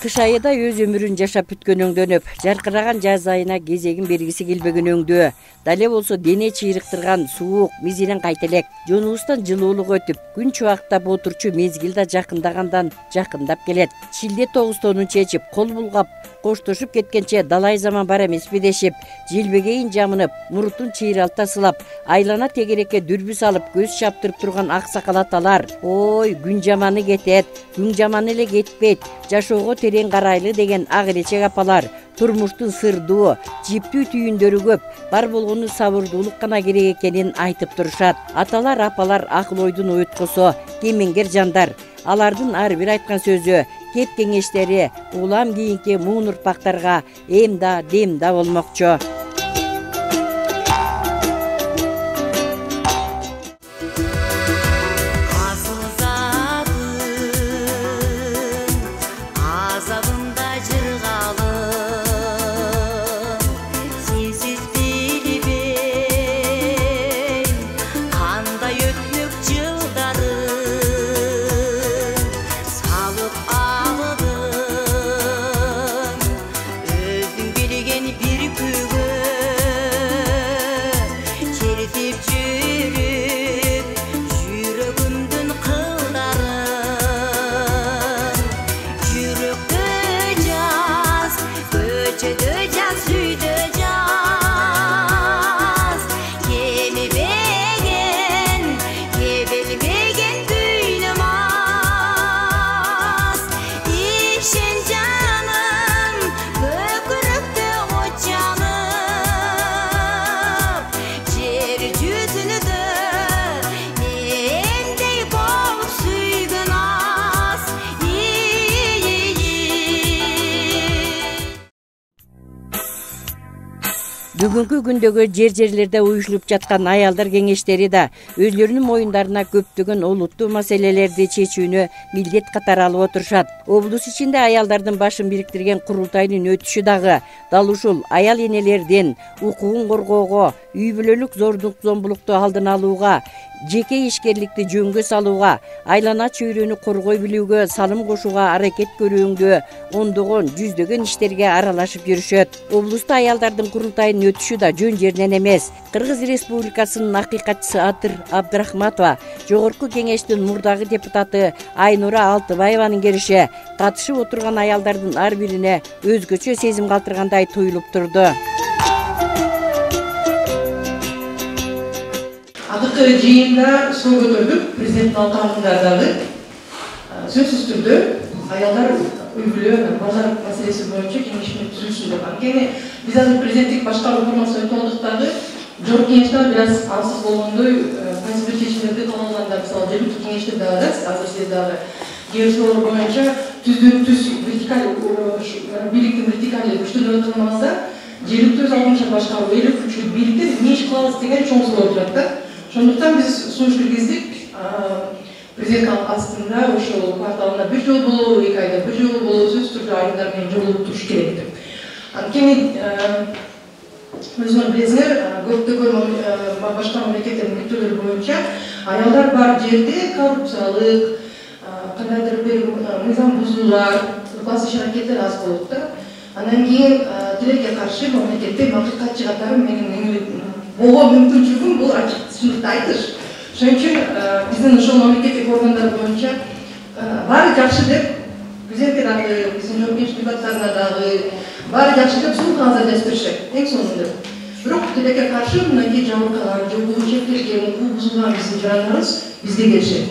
Кыш айында өз өмүрүн жашап бүткөнөңдөнүп, жаркыраган жаз айына кезегин бергиси келбегенөңдө, дале болсо дене чыйрыктырган суук мизинен кайтелек, жонубуздан жылуулук өтүп, күн чубактап отурчу мезгил да жакындагандан жакындап келет. Шилде 9 чечип, кол булгап, коштошуп кеткенче далай заман бар эмеспи дешип, желбегейин жамынып, мурутун чыйралта сылап, айлана тегерекке дүрбү салып, көз чаптырып турган ак сакал аталар, ой, күн жаманы кетет, күн жаманы эле кетпейт, жашоого терең карайлы деген ак элечек апалар, турмуштун сырдуу, жиптүү түйүндөрү көп, бар болгону сабырдуулук гана керек экенин айтып турушат. Аталар, апалар акыл ойдун уюткусу, кемеңгер жандар. Алардын ар бир айткан сөзү, кеп кеңештери улам кийинки муун урпактарга эм да дем да болмокчу. Бүгүнкү күндөгү жерлерде уюшулуп жаткан аялдар кеңештери да өзлөрүнүн моюндарына көптөгөн олуттуу маселелерди чечүүнү милдет катары алып отурушат. Облус ичинде аялдардын башын бириктирген курултайдын өтүшү дагы дал ушул аял энелердин укугун коргоого, үй бүлөлүк зордук зомбулукту алдын алууга, жеке ишкерликти жөнгө салууга, айлана чөйрөнү коргой билүүгө салым кошууга аракет көрүүңдө ондогон, жүздөгөн иштерге аралашып жүрүшөт. Облуста аялдардын курултайынын өтүшү да жөн жеринен эмес. Кыргыз Республикасынын акыйкатчысы Атыр Абдрахматова, жогорку кеңештин мурдагы депутаты Айнура Алтыбаеванын келиши катышып отурган аялдардын ар бирине өзгөчө сезим калтыргандай туюлуп турду. Акыркы жыйында суу көтөрдүк, президенттин алкагында дагы сөзсүз түрдө аялдар үй-бүлө базар маселеси боюнча кеңешме түзүлсүн деп. Анткени биз азыр президенттик башкаруу формасы өтүп алдык дагы, жогорку кеңештер бир аз алсыз болгондой, кайсы бир чечимдерди кабыл алганда, мисалы жергиликтүү кеңештер дагы азыр сиз дагы келишүүлөр боюнча түз вертикаль бийликтин вертикаль күчтөрүнө кылмаса, жергиликтүү алдынча башкаруу элүү күчтүү бийликтер эмне иш кылабыз деген чоң суроо турат да. Ошондуктан биз сунуш киргиздик, президент астында ошол кварталына бир жолу болобу, 2 айда бир жолу болобу, сөзсүз түрдө айымдар менен жолугуп туруш керек деп. Анткени өзүңөр билесиңер, көптөгөн башка мамлекеттердин мүчөлөрү боюнча аялдар бар жерде коррупциялык, кандайдыр бир мыйзам бузуулар, ыкылас иш-аракеттер аз болот да. Андан кийин тилекке каршы мамлекетте максатчы катары менин болгон мүмкүнчүлүгүм бул ачык чындыкты айтыш. Ошон үчүн биздин ошол мамлекеттик органдар боюнча баары жакшы деп, президентке дагы, биздин жогорку кеңеш депутаттарына дагы баары жакшы деп суу кагаздар жазып беришет, эң сонунда. Бирок тилекке каршы мынакей жабыркаган, жокуу чектелген, укук бузулган биздин жарандарыбыз бизге келишет.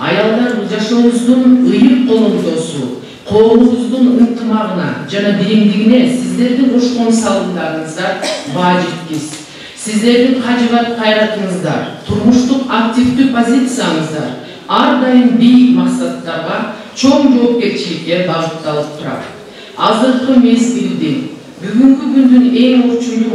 Аялдар жашообуздун ыйык колондосу, коомубуздун ынтымагына жана биримдигине сиздердин кошкон салымдарыңыздар баа жеткис. Сиздердин кажыбат кайратыңыздар, турмуштук активдүү позицияңыздар ар дайым бийик максаттарга, чоң жоопкерчиликке багытталып турат. Азыркы мезгилдин, бүгүнкү күндүн эң орчундуу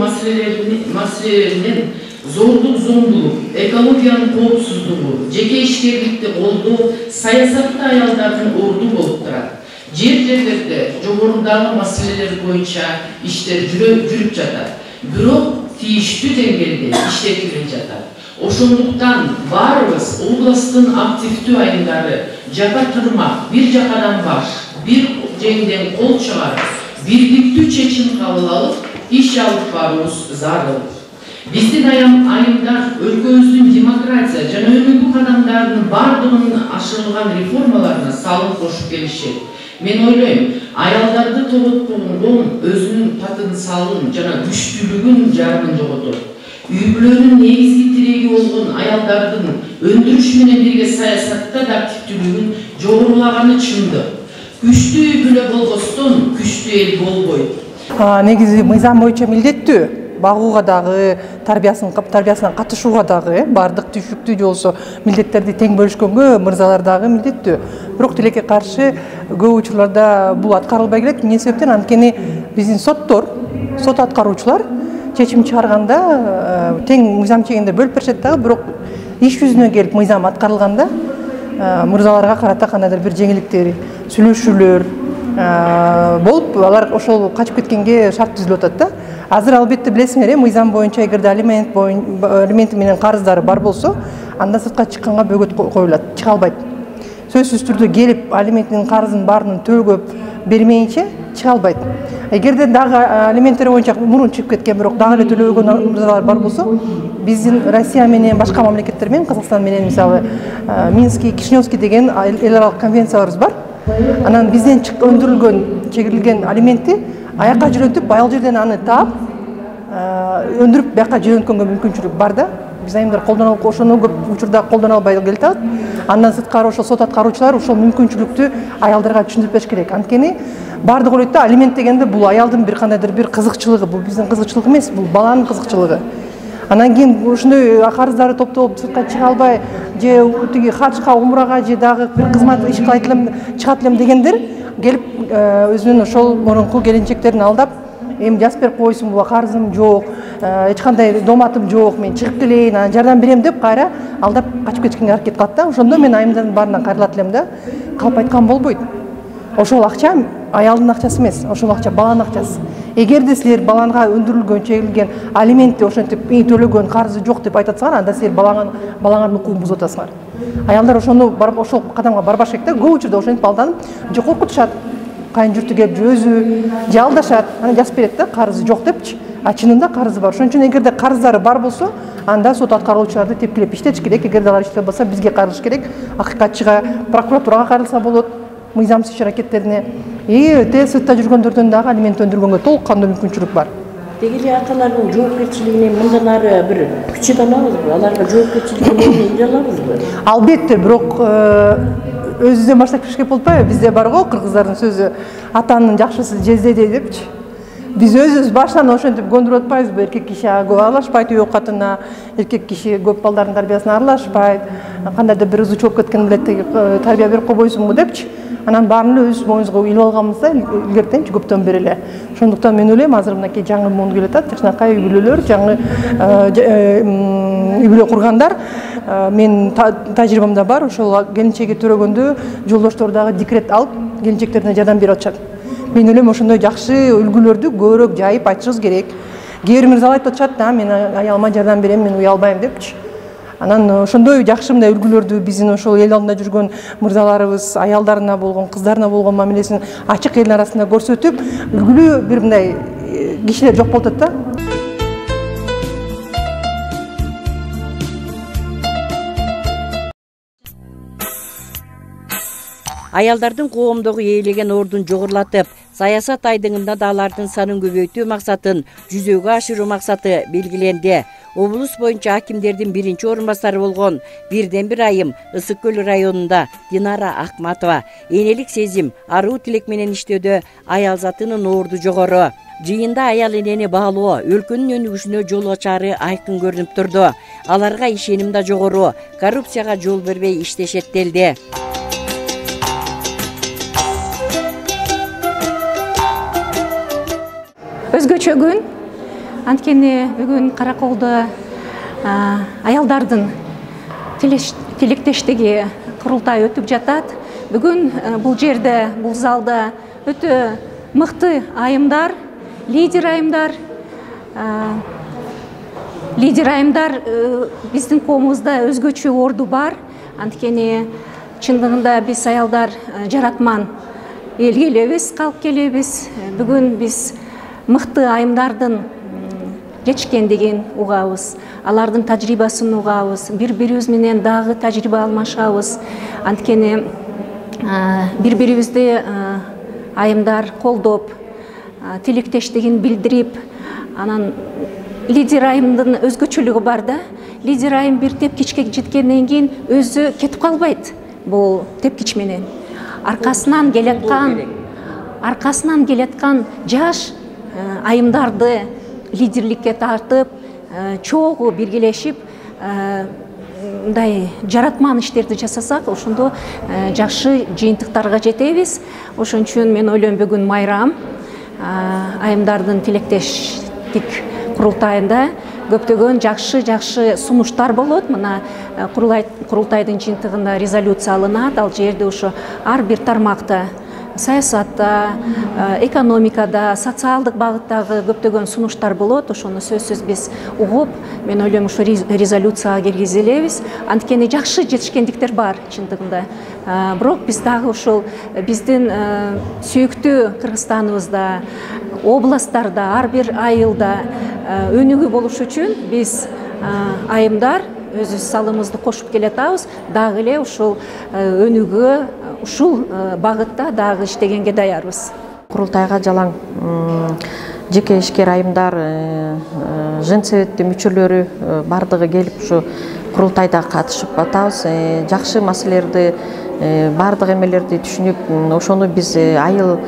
маселелеринен зордук зомбулук, экологиянын коопсуздугу, жеке ишкерликти колдоо саясатта аялдардын орду болуп турат. Жерлерде жогорудагы маселелер боюнча иштер жүрүп жатат. Бирок тийиштүү деңгээлде иштетилип жатат. Ошондуктан баарыбыз областтын активдүү айымдары жака турмак, бир жакадан баш, бир жеңден кол чыгарып, бирдиктүү чечим кабыл алып, иш алып баруубуз зарыл. Биздин айымдар өлкөбүздүн демократия жана өнүгүү кадамдарынын бардыгынын ашырылган реформаларына салым кошуп келишет. Мен ойлойм, аялдарды тоботпогон коом өзүнүн потенциалын жана күчтүүлүгүн жарымын жоготот. Үй-бүлөнүн негизги тиреги болгон аялдардын өндүрүш менен бирге саясатта да активдүүлүгүн жогорулаганы чындык. Күчтүү үй-бүлө болбостон күчтүү эл болбойт. Негизи мыйзам боюнча милдеттүү багууга дагы, тарбиясына катышууга дагы бардык түшүктүү же болбосо милдеттерди тең бөлүшкөнгө мырзалар дагы милдеттүү. Бирок тилекке каршы көп учурларда бул аткарылбай келет. Эмне себептен? Анткени биздин соттор, сот аткаруучулар чечим чыгарганда тең мыйзам чегинде бөлүп беришет дагы, бирок иш жүзүнө келип мыйзам аткарылганда мырзаларга карата кандайдыр бир жеңилдиктер, сүйлөшүүлөр болуп, алар ошол качып кеткенге шарт түзүлүп атат да. Азыр албетте билесиңер, мыйзам боюнча эгерде алимент менен карыздары бар болсо, анда сыртка чыкканга бөгөт коюлат, чыга албайт. Сөзсүз түрдө келип алиментин карызын баарынын төлөп бермейинче чыга албайт. Эгерде дагы алименттер боюнча мурун чыгып кеткен, бирок дагы эле төлөбөгөн мырзалар бар болсо, биздин Россия менен башка мамлекеттер менен, Казакстан менен мисалы Минский, Кишиневский деген эл аралык конвенцияларыбыз бар. Анан бизден өндүрүлгөн, чегирилген алиментти аякка жөнөтүп, аял жерден аны таап, өндүрүп бияка жөнөткөнгө мүмкүнчүлүк бар да. Биз айымдар колдонуп, ошону көп учурда колдоно албай келе атат. Андан сырткары ошол сот аткаруучулар ошол мүмкүнчүлүктү аялдарга түшүндүрүп бериш керек. Анткени бардык ойлойт да, алимент дегенде бул аялдын бир кандайдыр бир кызыкчылыгы, бул биздин кызыкчылык эмес, бул баланын кызыкчылыгы. Анан кийин ушундай карыздары топтолуп сыртка чыга албай, же тиги хачка, умрага же дагы бир кызмат иш кылайт элем, чыгат элем дегендер келип өзүнүн ошол мурунку келинчектерин алдап, эми жазып берип койсун, буга карызым жок, эч кандай доматым жок, мен чыгып келейин, анан жардам берем деп кайра алдап качып кетишкенге аракет кылат да. Ошондо мен айымдардын баарынан кайрылат элем да, калп айткан болбойт. Ошол акча аялдын акчасы эмес, ошол акча баланын акчасы. Эгерде силер баланга өндүрүлгөн, чегирилген алиментти ошентип төлөгөн, карызы жок деп айтатсыңар, анда силер балаңардын укугун бузуп атасыңар. Аялдар ошону барып ошол кадамга барбаш керек да. Көп учурда ошентип алданып, же коркутушат, кайын журту келип же өзү же алдашат, аны жазып берет да, карызы жок депчи. А чынында карызы бар. Ошон үчүн эгерде карыздары бар болсо, анда сот аткаруучуларды тепкилеп иштетиш керек. Эгерде алар иштете албаса, бизге кайрылыш керек. Акыйкатчыга, прокуратурага кайрылса болот, мыйзамсыз иш аракеттерине. Сыртта жүргөндөрдөн дагы алимент өндүргөнгө толук кандуу мүмкүнчүлүк бар. Деги эле аталардын жоопкерчилигине мындан ары бир күч алабызбы? Аларга жоопкерчилигин бере алабызбы? Албетте, бирок өзүбүздөн баштап киришке болуп атпайбы? Бизде бар го кыргыздардын сөзү, атанын жакшысы жездеде депчи. Биз өзүбүз башынан ошентип көндүрүп атпайбызбы? Эркек киши көп аралашпайт үй катына, эркек киши көп балдардын тарбиясына аралашпайт, кандайдыр бир ызы чоп кеткен билет тарбия берип койбойсуңбу депчи. Анан баарын эле өз моюнубузга илип алганбызда илгертенчи көптөн бери эле. Ошондуктан мен ойлойм, азыр мынакей жаңы муун келе атат, жакшынакай үй бүлөлөр, жаңы үй бүлө кургандар. Мен тажрыйбамда бар, ошол келинчеги төрөгөндө жолдоштор дагы декрет алып, келинчектерине жардам берип атышат. Мен ойлойм, ошондой жакшы үлгүлөрдү көбүрөөк жайып айтышыбыз керек. Кээ бир мырзалар айтып атышат да, мен аялыма жардам берем, мен уя албайм депчи. Анан ошондой жакшы мындай үлгүлөрдү биздин ошол эл алдында жүргөн мырзаларыбыз аялдарына болгон, кыздарына болгон мамилесин ачык элдин арасында көрсөтүп, үлгүлүү бир мындай кишилер жок болуп атат да. Аялдардын коомдогу ээлеген ордун жогорулатып, саясат айдыңында да алардын санын көбөйтүү максатын жүзөгө ашыруу максаты белгиленди. Облус боюнча акимдердин биринчи орун басары болгон бирден бир айым Ысык көл районунда Динара Акматова энелик сезим, аруу тилек менен иштөөдө аял затынын орду жогору. Жыйында аял энени баалоо, өлкөнүн өнүгүшүнө жол ачаары айкын көрүнүп турду. Аларга ишеним да жогору, коррупцияга жол бербей иштешет делди. Өзгөчө күн, анткени бүгүн Караколдо аялдардын тилектештиги курултай өтүп жатат. Бүгүн бул жерде, бул залда өтө мыкты айымдар, лидер айымдар биздин коомубузда өзгөчө орду бар. Анткени чындыгында биз аялдар жаратман элге элебиз, калып келебиз. Бүгүн биз мыкты айымдардын жетишкендигин угабыз, алардын тажрыйбасын угабыз, бири-бирибиз менен дагы тажрыйба алмашабыз. Анткени бири-бирибизди айымдар колдоп, тилектештигин билдирип, анан лидер айымдын өзгөчөлүгү бар да. Лидер айым бир тепкичке жеткенден кийин өзү кетип калбайт. Бул тепкич менен аркасынан келаткан жаш айымдарды лидерликке тартып, чогуу биргелешип, мындай жаратман иштерди жасасак, ошондо жакшы жыйынтыктарга жетебиз. Ошон үчүн мен ойлойм, бүгүн майрам айымдардын тилектештик курултайында көптөгөн жакшы сунуштар болот. Мына курултайдын жыйынтыгында резолюция алынат. Ал жерде ошо ар бир тармакта, саясатта, экономикада, социалдык багыттагы көптөгөн сунуштар болот. Ошону сөзсүз биз угуп, мен ойлойм, ошо резолюцияга киргизе элебиз. Анткени жакшы жетишкендиктер бар чындыгында. Бирок биз дагы ошол биздин сүйүктүү Кыргызстаныбызда, областтарда, ар бир айылда өнүгүү болуш үчүн биз айымдар өз салымыбызды кошуп келатабыз. Дагы эле ушул өнүгүү, ушул багытта дагы иштегенге даярбыз. Курултайга жалаң жеке ишкер айымдар, женсоветтин мүчөлөрү бардыгы келип ушу курултайда катышып атабыз. Жакшы маселелерди, бардык эмелерди түшүнүп, ошону биз айыл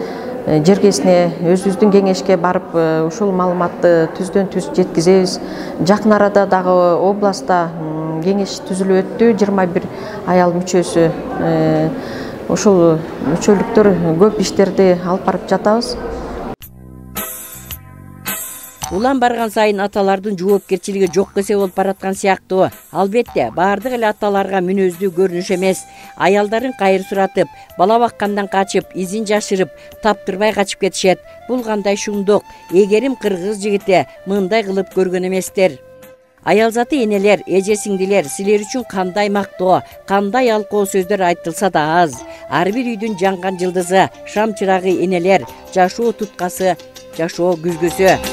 жергесине өзүбүздүн кеңешке барып ушул маалыматты түздөн түз жеткизебиз. Жакын арада дагы областта кеңеш түзүлүп өттү, 21 аял мүчөсү. Ушул мүчөлүктөр көп иштерди алып барып жатабыз. Улам барган сайын аталардын жоопкерчилиги жок кесе болуп бараткан сыяктуу. Албетте, баардык эле аталарга мүнөздүү көрүнүш эмес. Аялдарын кайыр суратып, бала баккандан качып, изин жашырып, таптырбай качып кетишет. Бул кандай шуңдук? Эгерим кыргыз жигити мындай кылып көргөн эместер. Аялзаты энелер, эже сиңдилер, силер үчүн кандай мактоо, кандай алкоо сөздөр айтылса да аз. Ар бир үйдүн жанган жылдызы, шам чырагы энелер, жашоо туткасы, жашоо күзгүсү.